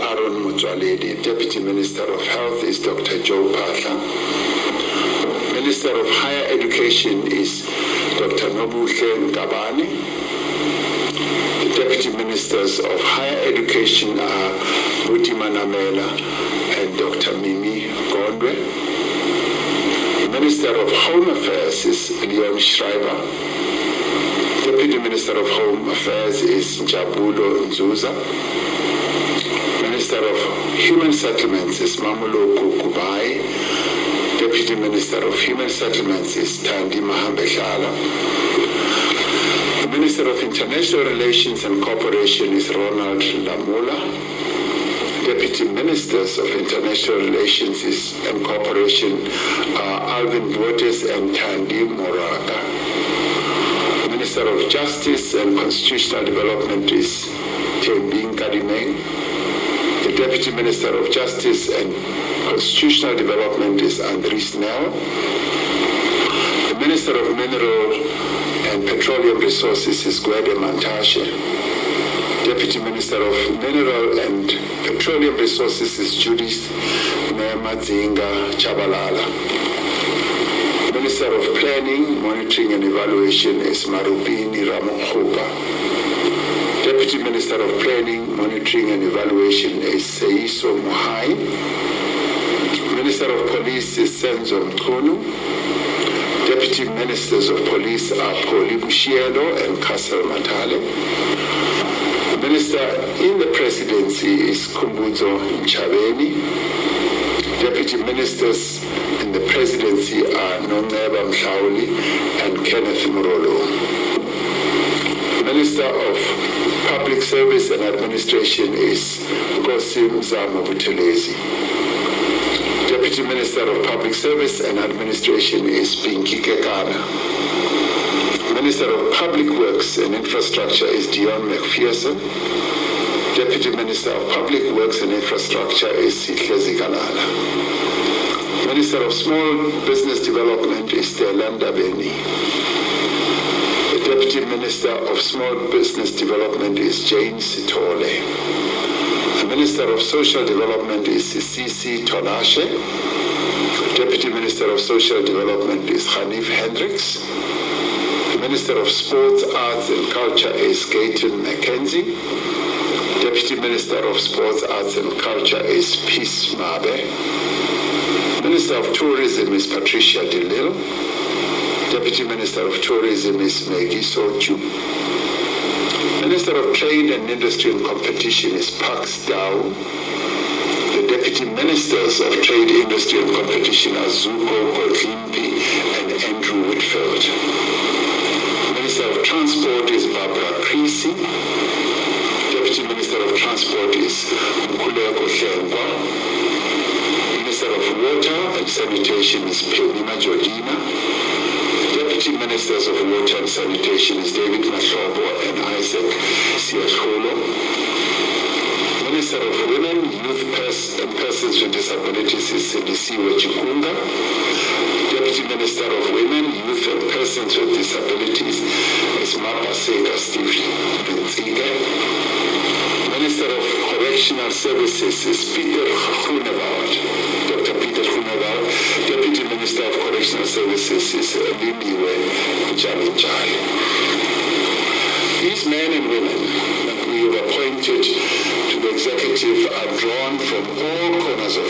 Aaron Motsoaledi. Deputy Minister of Health is Dr. Joe Phaahla. Minister of Higher Education is Dr. Nobuhle Ngabane. The Deputy Ministers of Higher Education are Buti Manamela and Dr. Mimi Gondwe. The Minister of Home Affairs is Leon Schreiber. Deputy Minister of Home Affairs is Njabulo Nzuza. Minister of Human Settlements is Mamoloko Kubai. Deputy Minister of Human Settlements is Thandi Mahambedlala. The Minister of International Relations and Cooperation is Ronald Lamola. Deputy Ministers of International Relations and Cooperation are Alvin Botes and Thandi Moraga. Minister of Justice and Constitutional Development is Thembing Kadimeng. The Deputy Minister of Justice and Constitutional Development is Andries Nel. The Minister of Mineral and Petroleum Resources is Gwede Mantashe. Deputy Minister of Mineral and Petroleum Resources is Judith Nemadzinga Chabalala. Minister of Planning, Monitoring and Evaluation is Marupini Ramokgopa. Deputy Minister of Planning, Monitoring and Evaluation is Seiso Mohai. Minister of Police is Senzo Mkhunu. Deputy Ministers of Police are Poli Bushielo and Castle Matale. The Minister in the Presidency is Kumbuzo Nchabeni. Deputy Ministers in the Presidency are Nongeba Mhlauli and Kenneth Murolo. Minister of Public Service and Administration is Nkosi Mzamo Buthelezi. Deputy Minister of Public Service and Administration is Pinky Kekana. Minister of Public Works and Infrastructure is Dion McPherson. Deputy Minister of Public Works and Infrastructure is Sihlezi Kalala. Minister of Small Business Development is Delanda Beni. The Deputy Minister of Small Business Development is Jane Sitole. The Minister of Social Development is Sisisi Tolashe. Deputy Minister of Social Development is Hanif Hendricks. The Minister of Sports, Arts and Culture is Gayton McKenzie. Deputy Minister of Sports, Arts and Culture is Peace Mabe. Minister of Tourism is Patricia de Lille. Deputy Minister of Tourism is Maggie Sochu. Minister of Trade and Industry and Competition is Pax Dow. The Deputy Ministers of Trade, Industry and Competition are Zuko Golgimpi and Andrew Whitfield. Minister of Transport is Barbara Creasy. Deputy Minister of Transport is Mkhuleko Hlengwa. Minister of Water and Sanitation is Phemima Jordina. Deputy Ministers of Water and Sanitation is David Mahlobo and Isaac Siasholo. Minister of Women, Youth and Persons with Disabilities is Sindisiwe Chikunga. Deputy Minister of Women, Youth and Persons with Disabilities is Mapaseka Steve Ntsike. Minister of Correctional Services is Peter Groenewald. Dr. Peter Groenewald. Deputy Minister of Correctional Services is Lindiwe Jalinjai. These men and women that we have appointed to the executive are drawn from all corners of